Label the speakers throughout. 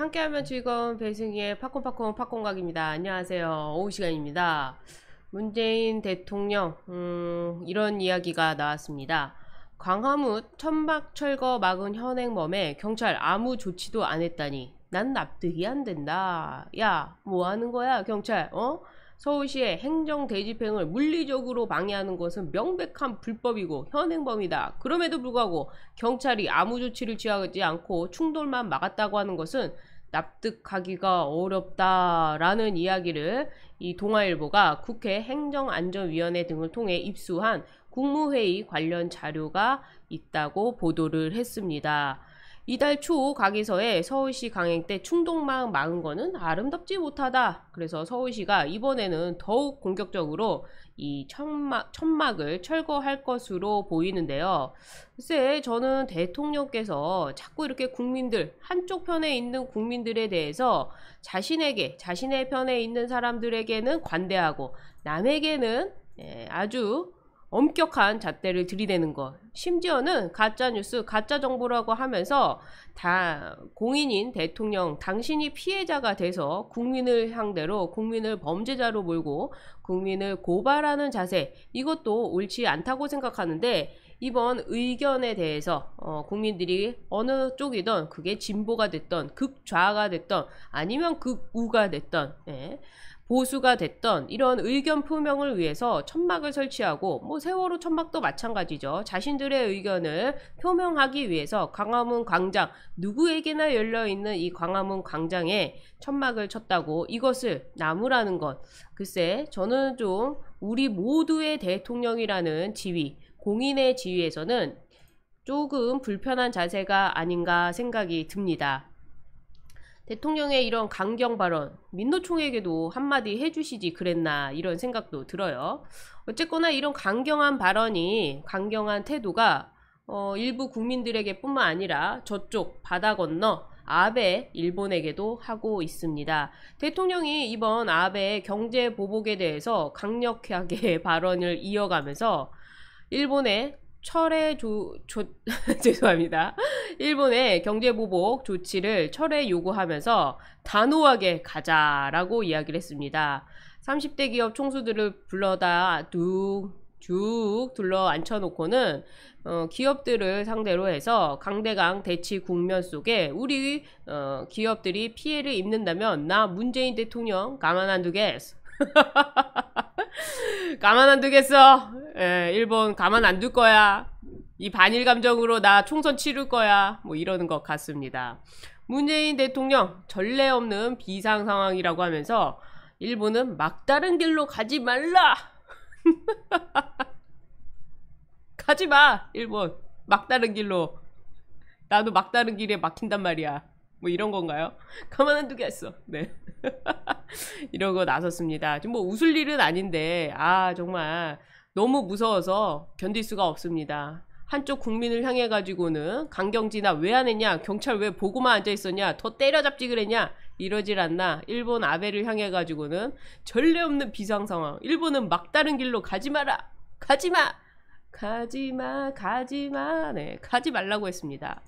Speaker 1: 함께하면 즐거운 배승희의 팝콘 팝콘각입니다. 안녕하세요. 오후 시간입니다. 문재인 대통령 이런 이야기가 나왔습니다. 광화문 천막 철거 막은 현행범에 경찰 아무 조치도 안 했다니 난 납득이 안 된다. 야, 뭐 하는 거야 경찰? 서울시의 행정 대집행을 물리적으로 방해하는 것은 명백한 불법이고 현행범이다. 그럼에도 불구하고 경찰이 아무 조치를 취하지 않고 충돌만 막았다고 하는 것은 납득하기가 어렵다라는 이야기를 이 동아일보가 국회 행정안전위원회 등을 통해 입수한 국무회의 관련 자료가 있다고 보도를 했습니다. 이달 초 각에서의 서울시 강행 때 충동막 막은 거는 아름답지 못하다. 그래서 서울시가 이번에는 더욱 공격적으로 이 천막을 철거할 것으로 보이는데요. 글쎄 저는 대통령께서 자꾸 이렇게 국민들, 한쪽 편에 있는 국민들에 대해서 자신의 편에 있는 사람들에게는 관대하고 남에게는 아주 엄격한 잣대를 들이대는 것, 심지어는 가짜뉴스, 가짜정보라고 하면서 다 공인인 대통령 당신이 피해자가 돼서 국민을 상대로 국민을 범죄자로 몰고 국민을 고발하는 자세, 이것도 옳지 않다고 생각하는데 이번 의견에 대해서 국민들이 어느 쪽이든 그게 진보가 됐던 극좌가 됐던 아니면 극우가 됐던 보수가 됐던 이런 의견 표명을 위해서 천막을 설치하고 뭐 세월호 천막도 마찬가지죠. 자신들의 의견을 표명하기 위해서 광화문 광장, 누구에게나 열려있는 이 광화문 광장에 천막을 쳤다고 이것을 나무라는 것, 글쎄 저는 좀 우리 모두의 대통령이라는 지위, 공인의 지위에서는 조금 불편한 자세가 아닌가 생각이 듭니다. 대통령의 이런 강경 발언, 민노총에게도 한마디 해주시지 그랬나 이런 생각도 들어요. 어쨌거나 이런 강경한 발언이, 강경한 태도가 일부 국민들에게 뿐만 아니라 저쪽 바다 건너 아베 일본에게도 하고 있습니다. 대통령이 이번 아베 경제 보복에 대해서 강력하게 발언을 이어가면서 일본의 죄송합니다. 일본의 경제보복 조치를 철회 요구하면서 단호하게 가자라고 이야기를 했습니다. 30대 기업 총수들을 불러다 쭉 둘러 앉혀놓고는 기업들을 상대로 해서 강대강 대치 국면 속에 우리 기업들이 피해를 입는다면 나 문재인 대통령 가만 안 두겠어. 가만 안 두겠어. 일본 가만 안 둘 거야. 이 반일 감정으로 나 총선 치를 거야. 뭐 이러는 것 같습니다. 문재인 대통령 전례 없는 비상 상황이라고 하면서 일본은 막다른 길로 가지 말라. 가지 마. 일본 막다른 길로. 나도 막다른 길에 막힌단 말이야. 뭐 이런 건가요? 가만 안 두겠어. 네. 이러고 나섰습니다. 좀 뭐 웃을 일은 아닌데 정말 너무 무서워서 견딜 수가 없습니다. 한쪽 국민을 향해 가지고는 강경진아 왜 안 했냐, 경찰 왜 보고만 앉아 있었냐, 더 때려잡지 그랬냐, 이러질 않나. 일본 아베를 향해 가지고는 전례 없는 비상 상황, 일본은 막다른 길로 가지 마라, 가지마, 네, 가지 말라고 했습니다.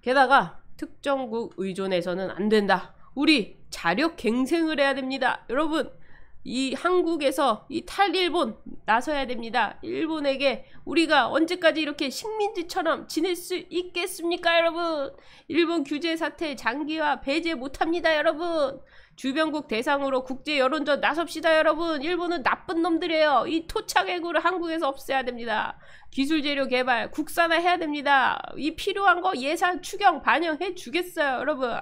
Speaker 1: 게다가 특정국 의존해서는 안 된다. 우리 자력 갱생을 해야 됩니다. 여러분, 이 한국에서 이 탈일본 나서야 됩니다. 일본에게 우리가 언제까지 이렇게 식민지처럼 지낼 수 있겠습니까, 여러분? 일본 규제 사태 장기화 배제 못합니다, 여러분. 주변국 대상으로 국제 여론전 나섭시다, 여러분. 일본은 나쁜 놈들이에요. 이 토착애구를 한국에서 없애야 됩니다. 기술재료 개발 국산화해야 됩니다. 이 필요한 거 예산 추경 반영해 주겠어요, 여러분.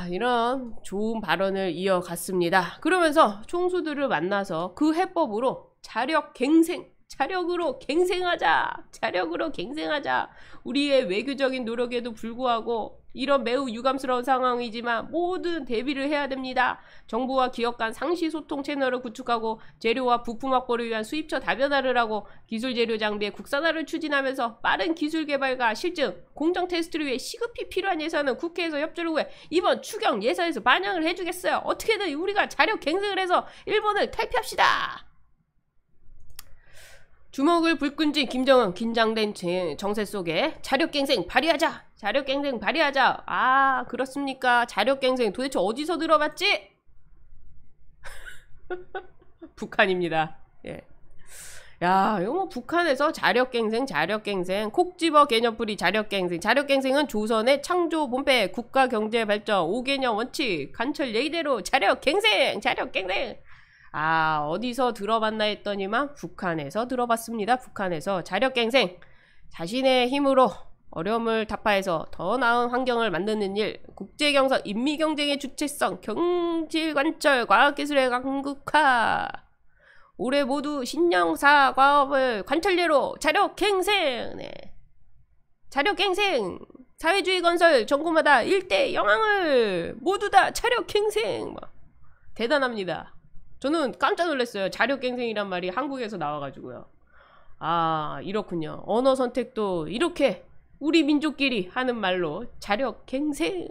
Speaker 1: 이런 좋은 발언을 이어갔습니다. 그러면서 총수들을 만나서 그 해법으로 자력으로 갱생하자. 우리의 외교적인 노력에도 불구하고 이런 매우 유감스러운 상황이지만 모든 대비를 해야 됩니다. 정부와 기업 간 상시 소통 채널을 구축하고 재료와 부품 확보를 위한 수입처 다변화를 하고 기술 재료 장비의 국산화를 추진하면서 빠른 기술 개발과 실증, 공정 테스트를 위해 시급히 필요한 예산은 국회에서 협조를 구해 이번 추경 예산에서 반영을 해주겠어요. 어떻게든 우리가 자력 갱생을 해서 일본을 탈피합시다. 주먹을 불끈 쥔 김정은 긴장된 정세 속에 자력갱생 발휘하자. 자력갱생 발휘하자. 아 그렇습니까? 자력갱생 도대체 어디서 들어봤지? 북한입니다. 예. 야 이거 뭐 북한에서 자력갱생 콕 집어 개념풀이 자력갱생은 조선의 창조 본패 국가경제발전 5개년 원칙 간철 예의대로 자력갱생 아 어디서 들어봤나 했더니만 북한에서 들어봤습니다. 북한에서 자력갱생 자신의 힘으로 어려움을 타파해서 더 나은 환경을 만드는 일 국제경선 인미경쟁의 주체성 경질관철 과학기술의 강국화 올해 모두 신령사 과업을 관철례로 자력갱생 네. 자력갱생 사회주의 건설 전국마다 일대 영향을 모두 다 자력갱생 대단합니다. 저는 깜짝 놀랐어요. 자력갱생이란 말이 한국에서 나와가지고요. 아 이렇군요. 언어 선택도 이렇게 우리 민족끼리 하는 말로 자력갱생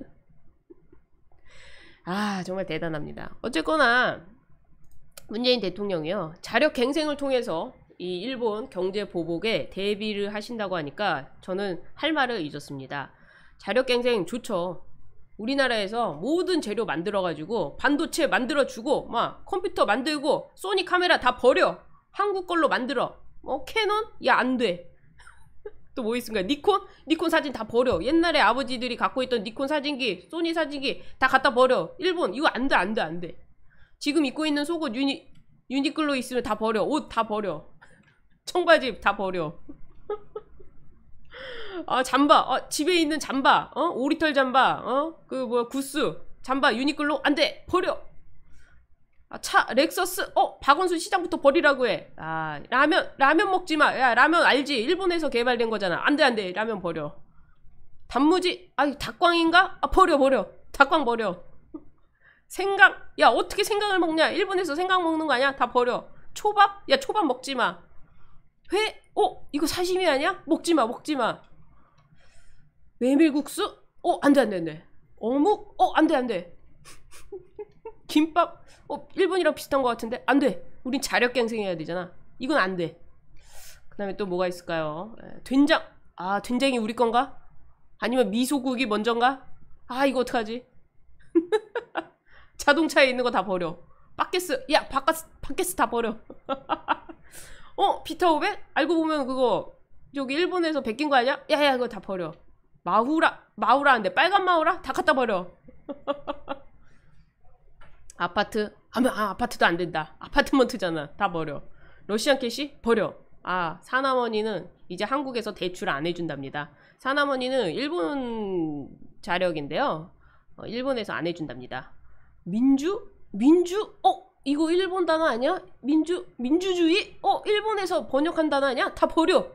Speaker 1: 아 정말 대단합니다. 어쨌거나 문재인 대통령이요 자력갱생을 통해서 이 일본 경제 보복에 대비를 하신다고 하니까 저는 할 말을 잊었습니다. 자력갱생 좋죠. 우리나라에서 모든 재료 만들어가지고 반도체 만들어주고 막 컴퓨터 만들고 소니 카메라 다 버려. 한국 걸로 만들어. 캐논? 야 안돼. 또 뭐 있습니까? 니콘 사진 다 버려. 옛날에 아버지들이 갖고 있던 니콘 사진기 소니 사진기 다 갖다 버려. 일본 이거 안돼. 지금 입고 있는 속옷 유니클로 있으면 다 버려. 옷 다 버려. 청바지 다 버려. 아 잠바 집에 있는 잠바 오리털 잠바 그 뭐야 구스 잠바 유니클로 안돼 버려. 차 렉서스 박원순 시장부터 버리라고 해. 아 라면 먹지마. 야 라면 알지? 일본에서 개발된 거잖아. 안돼 라면 버려. 단무지 닭광인가? 버려 닭광 버려. 생강 야 어떻게 생강을 먹냐? 일본에서 생강 먹는 거 아니야? 다 버려. 초밥? 야 초밥 먹지마. 회? 이거 사시미 아니야? 먹지마 메밀국수? 안돼 어묵? 안돼 김밥? 일본이랑 비슷한 것 같은데? 안돼 우린 자력갱생 해야 되잖아. 이건 안돼. 그 다음에 또 뭐가 있을까요? 된장 된장이 우리 건가? 아니면 미소국이 먼저인가? 이거 어떡하지? 자동차에 있는 거 다 버려. 바켓스 야 바켓스 다 버려. 피터 500? 알고 보면 그거 저기 일본에서 베낀 거 아니야? 야야 그거 다 버려. 마우라인데 빨간 마우라? 다 갖다 버려. 아파트? 아파트도 안 된다. 아파트먼트잖아. 다 버려. 러시안 캐시? 버려. 사나머니는 이제 한국에서 대출 안 해준답니다. 사나머니는 일본 자력인데요. 일본에서 안 해준답니다. 민주? 이거 일본 단어 아니야? 민주주의? 일본에서 번역한 단어 아니야? 다 버려.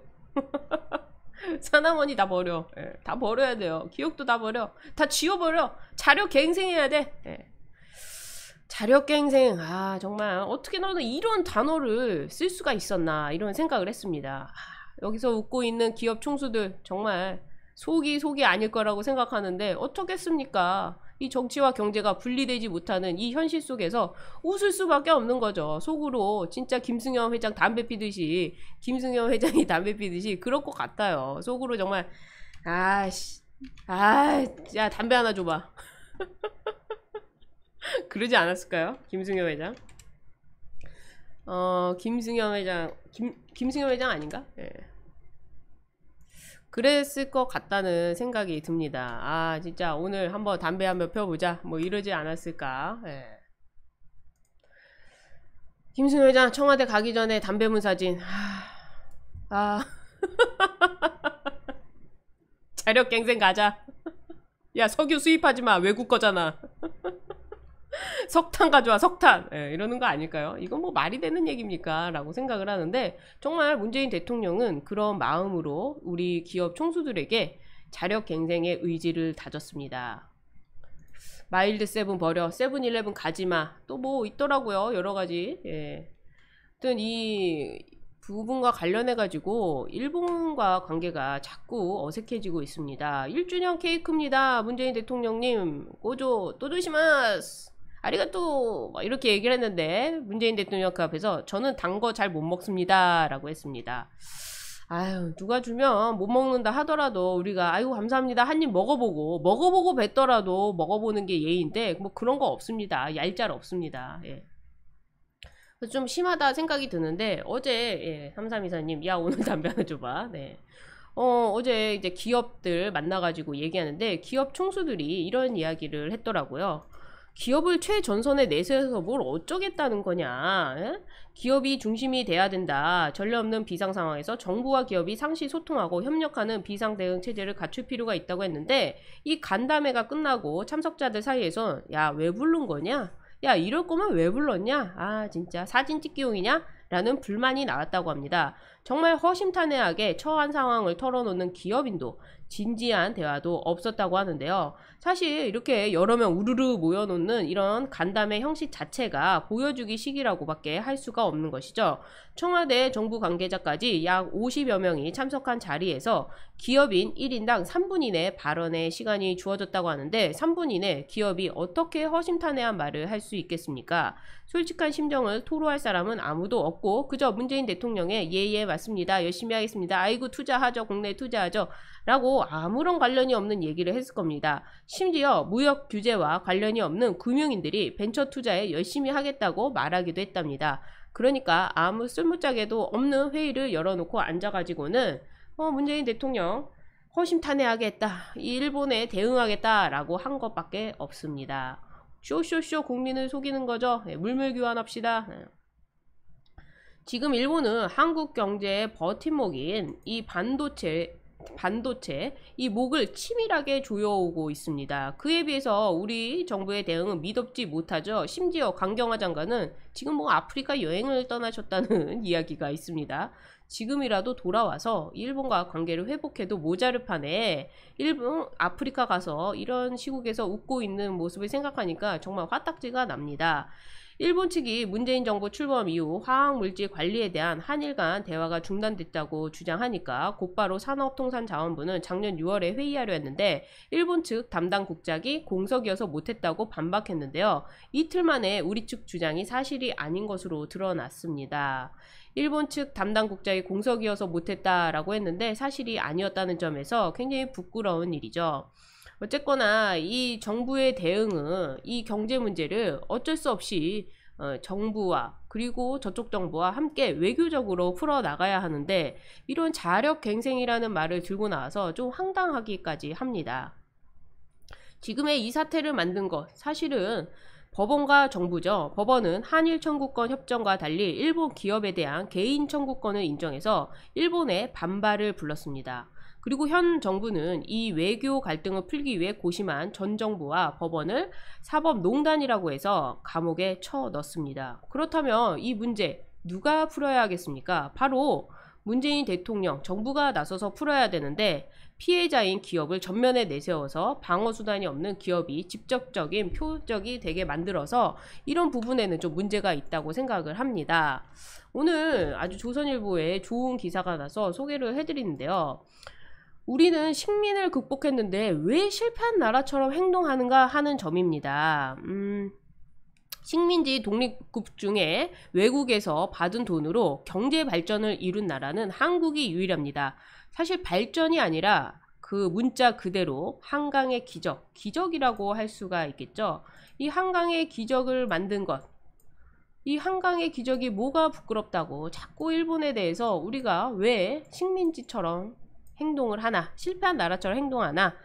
Speaker 1: 사나머니 다 버려. 다 버려야 돼요. 기억도 다 버려. 다 지워버려. 자력갱생해야 돼. 자력갱생 정말 어떻게 너는 이런 단어를 쓸 수가 있었나 이런 생각을 했습니다. 여기서 웃고 있는 기업 총수들 정말 속이 아닐 거라고 생각하는데 어떻겠습니까? 이 정치와 경제가 분리되지 못하는 이 현실 속에서 웃을 수밖에 없는 거죠. 속으로 진짜 김승현 회장이 담배 피듯이 그럴 것 같아요. 속으로 정말 야 담배 하나 줘봐. 그러지 않았을까요? 김승현 회장? 김승현 회장 아닌가? 예. 그랬을 것 같다는 생각이 듭니다. 진짜 오늘 한번 담배 한번 펴보자 뭐 이러지 않았을까. 예. 김승현 회장 청와대 가기 전에 담배문 사진 자력갱생 가자. 야 석유 수입하지마 외국 거잖아. 석탄 가져와 석탄. 이러는 거 아닐까요? 이건 뭐 말이 되는 얘기입니까? 라고 생각을 하는데 정말 문재인 대통령은 그런 마음으로 우리 기업 총수들에게 자력갱생의 의지를 다졌습니다. 마일드 세븐 버려. 세븐일레븐 가지마. 또 뭐 있더라고요. 여러가지. 하여튼 이 부분과 관련해가지고 일본과 관계가 자꾸 어색해지고 있습니다. 1주년 케이크입니다. 문재인 대통령님 고조 또조시마스. 아리가또 막 이렇게 얘기를 했는데 문재인 대통령 그 앞에서 저는 단 거 잘 못 먹습니다 라고 했습니다. 아유, 누가 주면 못 먹는다 하더라도 우리가 아이고 감사합니다 한 입 먹어보고 뱉더라도 먹어보는 게 예의인데 뭐 그런 거 없습니다. 얄짤 없습니다. 예. 좀 심하다 생각이 드는데 어제 예, 3324님 야 오늘 담배 하나 줘봐. 네. 어제 이제 기업들 만나가지고 얘기하는데 기업 총수들이 이런 이야기를 했더라고요. 기업을 최전선에 내세워서 뭘 어쩌겠다는 거냐. 에? 기업이 중심이 돼야 된다. 전례 없는 비상 상황에서 정부와 기업이 상시 소통하고 협력하는 비상 대응 체제를 갖출 필요가 있다고 했는데 이 간담회가 끝나고 참석자들 사이에서 야, 왜 부른 거냐? 야, 이럴 거면 왜 불렀냐? 아, 진짜 사진 찍기용이냐? 라는 불만이 나왔다고 합니다. 정말 허심탄회하게 처한 상황을 털어놓는 기업인도 진지한 대화도 없었다고 하는데요. 사실 이렇게 여러 명 우르르 모여놓는 이런 간담회 형식 자체가 보여주기 식이라고밖에 할 수가 없는 것이죠. 청와대 정부 관계자까지 약 50여 명이 참석한 자리에서 기업인 1인당 3분 이내 발언의 시간이 주어졌다고 하는데 3분 이내 기업이 어떻게 허심탄회한 말을 할 수 있겠습니까? 솔직한 심정을 토로할 사람은 아무도 없고 그저 문재인 대통령의 예예 맞습니다. 열심히 하겠습니다. 아이고 투자하죠. 국내 투자하죠. 라고 아무런 관련이 없는 얘기를 했을 겁니다. 심지어 무역 규제와 관련이 없는 금융인들이 벤처 투자에 열심히 하겠다고 말하기도 했답니다. 그러니까 아무 쓸모짝에도 없는 회의를 열어놓고 앉아가지고는 문재인 대통령 허심탄회하게 했다. 일본에 대응하겠다라고 한 것밖에 없습니다. 쇼쇼쇼 국민을 속이는 거죠. 물물교환합시다. 지금 일본은 한국 경제의 버팀목인 이 반도체 이 목을 치밀하게 조여오고 있습니다. 그에 비해서 우리 정부의 대응은 미덥지 못하죠. 심지어 강경화 장관은 지금 뭐 아프리카 여행을 떠나셨다는 이야기가 있습니다. 지금이라도 돌아와서 일본과 관계를 회복해도 모자를 판에 일본 아프리카 가서 이런 시국에서 웃고 있는 모습을 생각하니까 정말 화딱지가 납니다. 일본 측이 문재인 정부 출범 이후 화학물질 관리에 대한 한일 간 대화가 중단됐다고 주장하니까 곧바로 산업통상자원부는 작년 6월에 회의하려 했는데 일본 측 담당 국장이 공석이어서 못했다고 반박했는데요. 이틀 만에 우리 측 주장이 사실이 아닌 것으로 드러났습니다. 일본 측 담당 국장이 공석이어서 못했다라고 했는데 사실이 아니었다는 점에서 굉장히 부끄러운 일이죠. 어쨌거나 이 정부의 대응은 이 경제 문제를 어쩔 수 없이 정부와 그리고 저쪽 정부와 함께 외교적으로 풀어나가야 하는데 이런 자력갱생이라는 말을 들고 나와서 좀 황당하기까지 합니다. 지금의 이 사태를 만든 것 사실은 법원과 정부죠. 법원은 한일 청구권 협정과 달리 일본 기업에 대한 개인 청구권을 인정해서 일본의 반발을 불렀습니다. 그리고 현 정부는 이 외교 갈등을 풀기 위해 고심한 전 정부와 법원을 사법농단이라고 해서 감옥에 쳐넣습니다. 그렇다면 이 문제 누가 풀어야 하겠습니까? 바로 문재인 대통령, 정부가 나서서 풀어야 되는데 피해자인 기업을 전면에 내세워서 방어수단이 없는 기업이 직접적인 표적이 되게 만들어서 이런 부분에는 좀 문제가 있다고 생각을 합니다. 오늘 아주 조선일보에 좋은 기사가 나서 소개를 해드리는데요. 우리는 식민을 극복했는데 왜 실패한 나라처럼 행동하는가 하는 점입니다. 식민지 독립국 중에 외국에서 받은 돈으로 경제 발전을 이룬 나라는 한국이 유일합니다. 사실 발전이 아니라 그 문자 그대로 한강의 기적, 기적이라고 할 수가 있겠죠. 이 한강의 기적을 만든 것, 이 한강의 기적이 뭐가 부끄럽다고 자꾸 일본에 대해서 우리가 왜 식민지처럼 행동을 하나, 실패한 나라처럼 행동하나,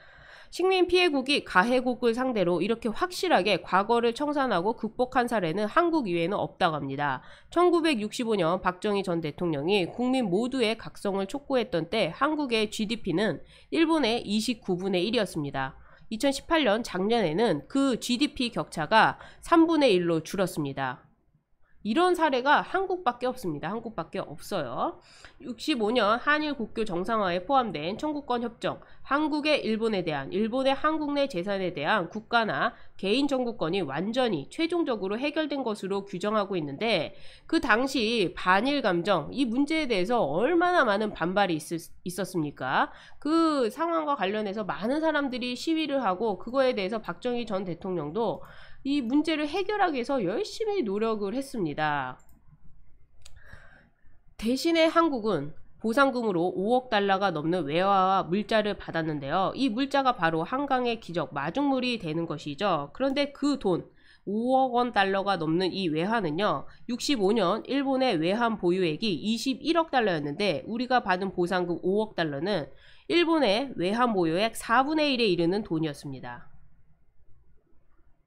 Speaker 1: 식민 피해국이 가해국을 상대로 이렇게 확실하게 과거를 청산하고 극복한 사례는 한국 이외에는 없다고 합니다. 1965년 박정희 전 대통령이 국민 모두의 각성을 촉구했던 때 한국의 GDP는 일본의 29분의 1이었습니다. 2018년 작년에는 그 GDP 격차가 3분의 1로 줄었습니다. 이런 사례가 한국밖에 없습니다. 한국밖에 없어요. 65년 한일 국교 정상화에 포함된 청구권 협정, 한국의 일본에 대한, 일본의 한국 내 재산에 대한 국가나 개인 청구권이 완전히 최종적으로 해결된 것으로 규정하고 있는데, 그 당시 반일 감정, 이 문제에 대해서 얼마나 많은 반발이 있었습니까? 그 상황과 관련해서 많은 사람들이 시위를 하고, 그거에 대해서 박정희 전 대통령도 이 문제를 해결하기 위해서 열심히 노력을 했습니다. 대신에 한국은 보상금으로 5억 달러가 넘는 외화와 물자를 받았는데요. 이 물자가 바로 한강의 기적 마중물이 되는 것이죠. 그런데 그 돈 5억 원 달러가 넘는 이 외화는요, 65년 일본의 외환 보유액이 21억 달러였는데 우리가 받은 보상금 5억 달러는 일본의 외환 보유액 4분의 1에 이르는 돈이었습니다.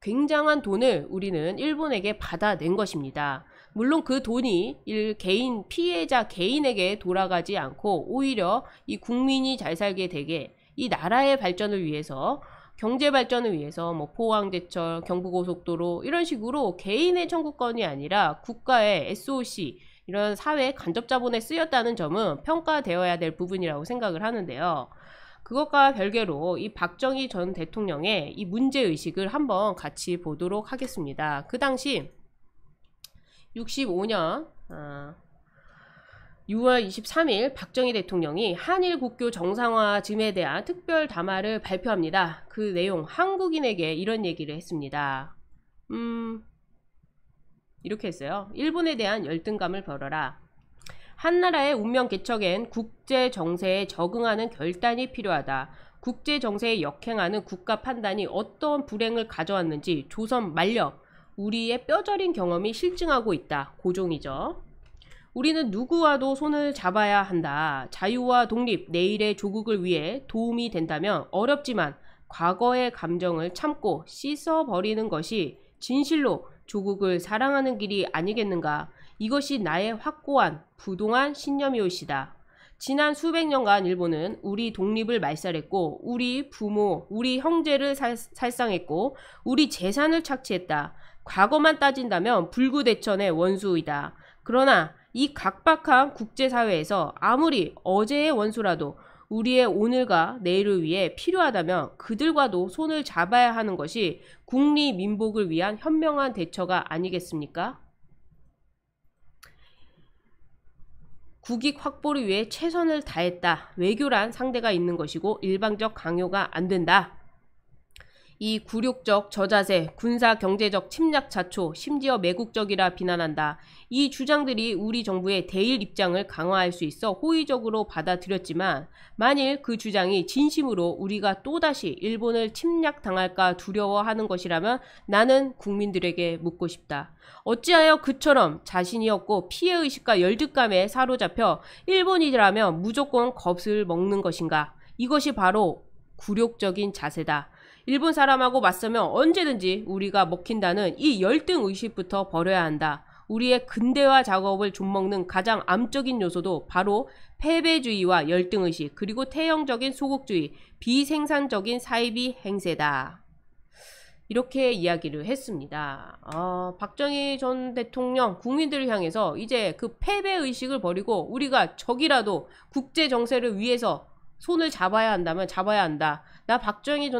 Speaker 1: 굉장한 돈을 우리는 일본에게 받아낸 것입니다. 물론 그 돈이 개인 피해자 개인에게 돌아가지 않고 오히려 이 국민이 잘 살게 되게, 이 나라의 발전을 위해서, 경제 발전을 위해서 뭐 포항제철, 경부고속도로 이런 식으로 개인의 청구권이 아니라 국가의 SOC, 이런 사회 간접자본에 쓰였다는 점은 평가되어야 될 부분이라고 생각을 하는데요. 그것과 별개로 이 박정희 전 대통령의 이 문제의식을 한번 같이 보도록 하겠습니다. 그 당시 65년 6월 23일 박정희 대통령이 한일 국교 정상화즘에 대한 특별 담화를 발표합니다. 그 내용, 한국인에게 이런 얘기를 했습니다. 이렇게 했어요. 일본에 대한 열등감을 벌어라. 한나라의 운명 개척엔 국제 정세에 적응하는 결단이 필요하다. 국제 정세에 역행하는 국가 판단이 어떤 불행을 가져왔는지 조선 만력 우리의 뼈저린 경험이 실증하고 있다. 고종이죠. 우리는 누구와도 손을 잡아야 한다. 자유와 독립, 내일의 조국을 위해 도움이 된다면 어렵지만 과거의 감정을 참고 씻어버리는 것이 진실로 조국을 사랑하는 길이 아니겠는가. 이것이 나의 확고한 부동한 신념이오시다. 지난 수백 년간 일본은 우리 독립을 말살했고 우리 부모, 우리 형제를 살상했고 우리 재산을 착취했다. 과거만 따진다면 불구대천의 원수이다. 그러나 이 각박한 국제사회에서 아무리 어제의 원수라도 우리의 오늘과 내일을 위해 필요하다면 그들과도 손을 잡아야 하는 것이 국리민복을 위한 현명한 대처가 아니겠습니까? 국익 확보를 위해 최선을 다했다. 외교란 상대가 있는 것이고 일방적 강요가 안 된다. 이 굴욕적 저자세, 군사 경제적 침략 자초, 심지어 매국적이라 비난한다. 이 주장들이 우리 정부의 대일 입장을 강화할 수 있어 호의적으로 받아들였지만 만일 그 주장이 진심으로 우리가 또다시 일본을 침략당할까 두려워하는 것이라면 나는 국민들에게 묻고 싶다. 어찌하여 그처럼 자신이 없고 피해의식과 열등감에 사로잡혀 일본이라면 무조건 겁을 먹는 것인가? 이것이 바로 굴욕적인 자세다. 일본 사람하고 맞서면 언제든지 우리가 먹힌다는 이 열등의식부터 버려야 한다. 우리의 근대화 작업을 좀먹는 가장 암적인 요소도 바로 패배주의와 열등의식, 그리고 태형적인 소극주의, 비생산적인 사이비 행세다. 이렇게 이야기를 했습니다. 박정희 전 대통령 국민들을 향해서 이제 그 패배의식을 버리고 우리가 적이라도 국제정세를 위해서 손을 잡아야 한다면 잡아야 한다. 나 박정희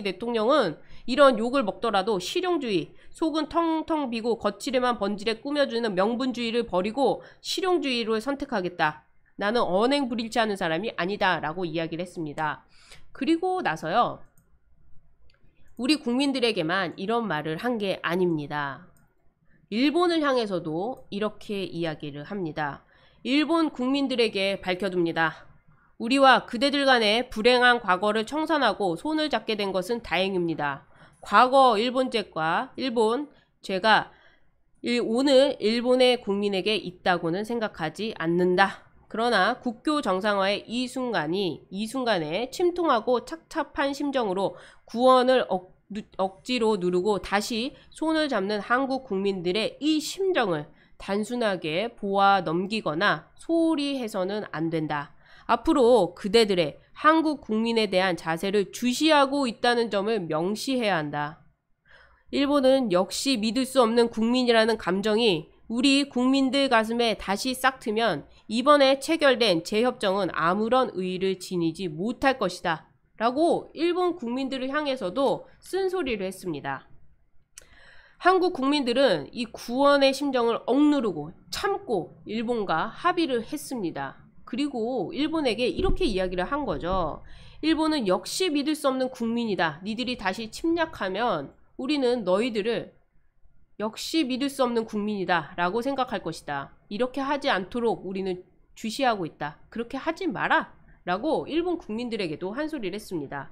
Speaker 1: 대통령은 이런 욕을 먹더라도 실용주의, 속은 텅텅 비고 거칠에만 번지게 꾸며주는 명분주의를 버리고 실용주의를 선택하겠다. 나는 언행 불일치하는 사람이 아니다. 라고 이야기를 했습니다. 그리고 나서요, 우리 국민들에게만 이런 말을 한 게 아닙니다. 일본을 향해서도 이렇게 이야기를 합니다. 일본 국민들에게 밝혀둡니다. 우리와 그대들 간의 불행한 과거를 청산하고 손을 잡게 된 것은 다행입니다. 과거 일본죄가 오늘 일본의 국민에게 있다고는 생각하지 않는다. 그러나 국교 정상화의 이 순간에 침통하고 착잡한 심정으로 구원을 억지로 누르고 다시 손을 잡는 한국 국민들의 이 심정을 단순하게 보아 넘기거나 소홀히 해서는 안 된다. 앞으로 그대들의 한국 국민에 대한 자세를 주시하고 있다는 점을 명시해야 한다. 일본은 역시 믿을 수 없는 국민이라는 감정이 우리 국민들 가슴에 다시 싹 트면 이번에 체결된 재협정은 아무런 의의를 지니지 못할 것이다 라고 일본 국민들을 향해서도 쓴소리를 했습니다. 한국 국민들은 이 구원의 심정을 억누르고 참고 일본과 합의를 했습니다. 그리고 일본에게 이렇게 이야기를 한 거죠. 일본은 역시 믿을 수 없는 국민이다. 니들이 다시 침략하면 우리는 너희들을 역시 믿을 수 없는 국민이다 라고 생각할 것이다. 이렇게 하지 않도록 우리는 주시하고 있다. 그렇게 하지 마라 라고 일본 국민들에게도 한 소리를 했습니다.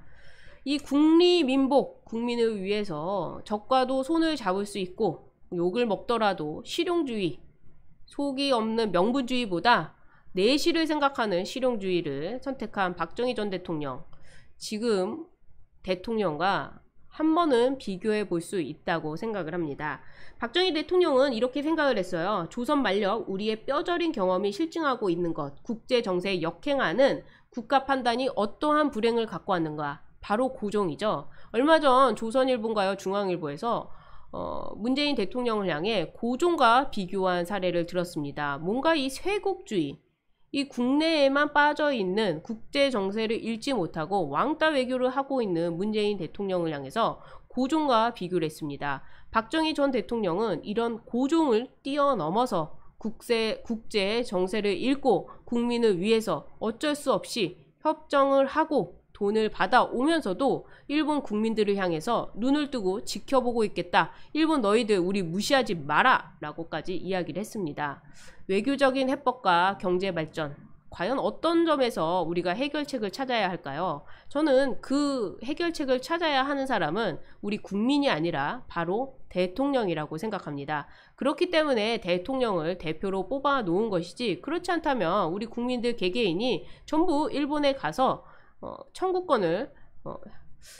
Speaker 1: 이 국리민복, 국민을 위해서 적과도 손을 잡을 수 있고 욕을 먹더라도 실용주의, 속이 없는 명분주의보다 내실을 생각하는 실용주의를 선택한 박정희 전 대통령, 지금 대통령과 한 번은 비교해 볼 수 있다고 생각을 합니다. 박정희 대통령은 이렇게 생각을 했어요. 조선 말력 우리의 뼈저린 경험이 실증하고 있는 것, 국제 정세에 역행하는 국가 판단이 어떠한 불행을 갖고 왔는가, 바로 고종이죠. 얼마 전 조선일보인가요? 중앙일보에서 문재인 대통령을 향해 고종과 비교한 사례를 들었습니다. 뭔가 이 쇄국주의, 이 국내에만 빠져있는 국제 정세를 읽지 못하고 왕따 외교를 하고 있는 문재인 대통령을 향해서 고종과 비교를 했습니다. 박정희 전 대통령은 이런 고종을 뛰어넘어서 국제 정세를 읽고 국민을 위해서 어쩔 수 없이 협정을 하고 돈을 받아오면서도 일본 국민들을 향해서 눈을 뜨고 지켜보고 있겠다. 일본 너희들 우리 무시하지 마라 라고까지 이야기를 했습니다. 외교적인 해법과 경제발전, 과연 어떤 점에서 우리가 해결책을 찾아야 할까요? 저는 그 해결책을 찾아야 하는 사람은 우리 국민이 아니라 바로 대통령이라고 생각합니다. 그렇기 때문에 대통령을 대표로 뽑아 놓은 것이지, 그렇지 않다면 우리 국민들 개개인이 전부 일본에 가서 청구권을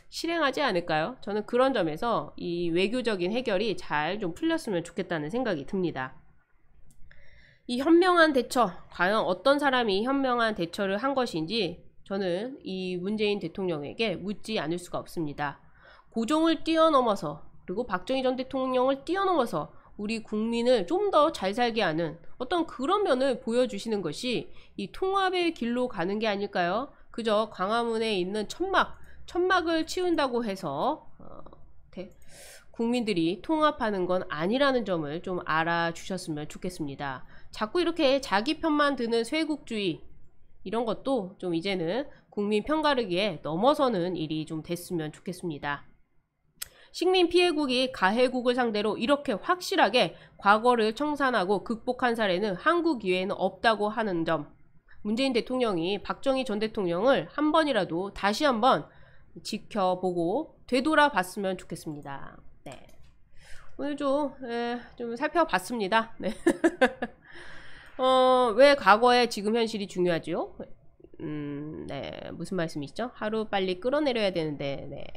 Speaker 1: 실행하지 않을까요? 저는 그런 점에서 이 외교적인 해결이 잘 좀 풀렸으면 좋겠다는 생각이 듭니다. 이 현명한 대처, 과연 어떤 사람이 현명한 대처를 한 것인지 저는 이 문재인 대통령에게 묻지 않을 수가 없습니다. 고종을 뛰어넘어서, 그리고 박정희 전 대통령을 뛰어넘어서 우리 국민을 좀 더 잘 살게 하는 어떤 그런 면을 보여주시는 것이 이 통합의 길로 가는 게 아닐까요? 그저 광화문에 있는 천막을 치운다고 해서 국민들이 통합하는 건 아니라는 점을 좀 알아주셨으면 좋겠습니다. 자꾸 이렇게 자기 편만 드는 쇄국주의, 이런 것도 좀 이제는 국민 편가르기에 넘어서는 일이 좀 됐으면 좋겠습니다. 식민 피해국이 가해국을 상대로 이렇게 확실하게 과거를 청산하고 극복한 사례는 한국 이외에는 없다고 하는 점, 문재인 대통령이 박정희 전 대통령을 한 번이라도 다시 한번 지켜보고 되돌아봤으면 좋겠습니다. 네. 오늘 좀 살펴봤습니다. 네. 왜 과거에 지금 현실이 중요하죠? 네. 무슨 말씀이시죠? 하루 빨리 끌어내려야 되는데, 네.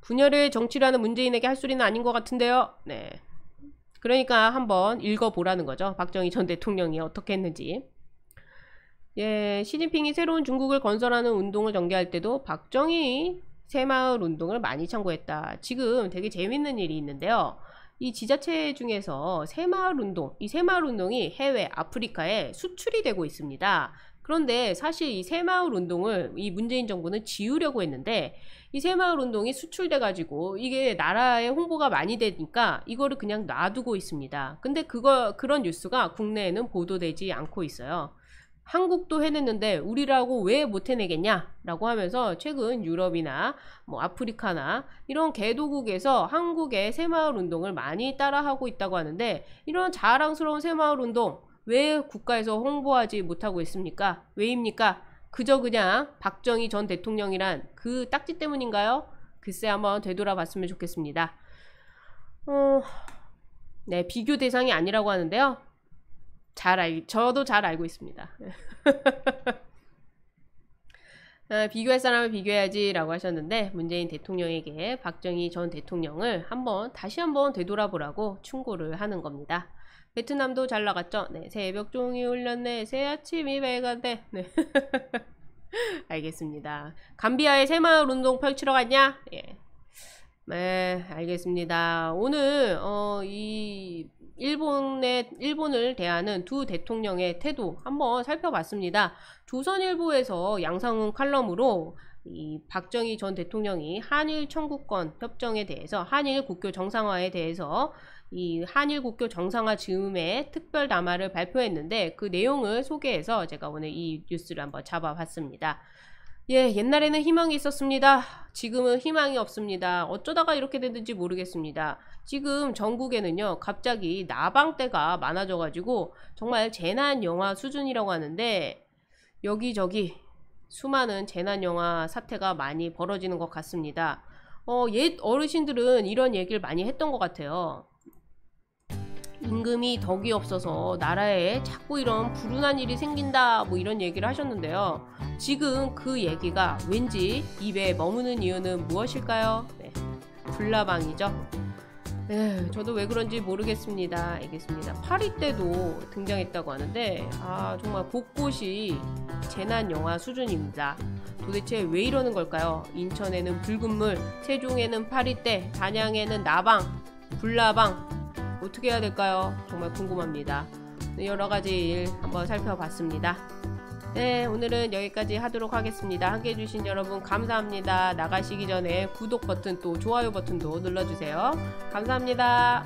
Speaker 1: 분열을 정치로 하는 문재인에게 할 소리는 아닌 것 같은데요. 네. 그러니까 한번 읽어보라는 거죠. 박정희 전 대통령이 어떻게 했는지. 예, 시진핑이 새로운 중국을 건설하는 운동을 전개할 때도 박정희 새마을 운동을 많이 참고했다. 지금 되게 재밌는 일이 있는데요. 이 지자체 중에서 새마을 운동, 이 새마을 운동이 해외 아프리카에 수출이 되고 있습니다. 그런데 사실 이 새마을 운동을 이 문재인 정부는 지우려고 했는데, 이 새마을 운동이 수출돼 가지고 이게 나라에 홍보가 많이 되니까 이거를 그냥 놔두고 있습니다. 근데 그런 뉴스가 국내에는 보도되지 않고 있어요. 한국도 해냈는데 우리라고 왜 못 해내겠냐 라고 하면서 최근 유럽이나 뭐 아프리카나 이런 개도국에서 한국의 새마을 운동을 많이 따라하고 있다고 하는데, 이런 자랑스러운 새마을 운동 왜 국가에서 홍보하지 못하고 있습니까? 왜입니까? 그저 그냥 박정희 전 대통령이란 그 딱지 때문인가요? 글쎄 한번 되돌아봤으면 좋겠습니다. 네, 비교 대상이 아니라고 하는데요. 저도 잘 알고 있습니다. 비교할 사람을 비교해야지 라고 하셨는데, 문재인 대통령에게 박정희 전 대통령을 다시 한번 되돌아보라고 충고를 하는 겁니다. 베트남도 잘 나갔죠? 네, 새벽 종이 울렸네. 새 아침이 밝았네. 네. 알겠습니다. 감비아에 새마을 운동 펼치러 갔냐? 예. 네, 알겠습니다. 오늘 이 일본을 대하는 두 대통령의 태도 한번 살펴봤습니다. 조선일보에서 양상훈 칼럼으로 이 박정희 전 대통령이 한일 청구권 협정에 대해서 한일 국교 정상화에 대해서 이 한일 국교 정상화 즈음에 특별 담화를 발표했는데 그 내용을 소개해서 제가 오늘 이 뉴스를 한번 잡아봤습니다. 예, 옛날에는 희망이 있었습니다. 지금은 희망이 없습니다. 어쩌다가 이렇게 됐는지 모르겠습니다. 지금 전국에는요, 갑자기 나방떼가 많아져가지고 정말 재난영화 수준이라고 하는데 여기저기 수많은 재난영화 사태가 많이 벌어지는 것 같습니다. 옛 어르신들은 이런 얘기를 많이 했던 것 같아요. 임금이 덕이 없어서 나라에 자꾸 이런 불운한 일이 생긴다 뭐 이런 얘기를 하셨는데요. 지금 그 얘기가 왠지 입에 머무는 이유는 무엇일까요? 네, 불나방이죠. 네, 저도 왜 그런지 모르겠습니다. 알겠습니다. 파리 때도 등장했다고 하는데 정말 곳곳이 재난영화 수준입니다. 도대체 왜 이러는 걸까요? 인천에는 붉은 물, 세종에는 파리떼, 단양에는 나방, 불나방 어떻게 해야 될까요? 정말 궁금합니다. 여러가지 일 한번 살펴봤습니다. 네, 오늘은 여기까지 하도록 하겠습니다. 함께 해주신 여러분 감사합니다. 나가시기 전에 구독 버튼 또 좋아요 버튼도 눌러주세요. 감사합니다.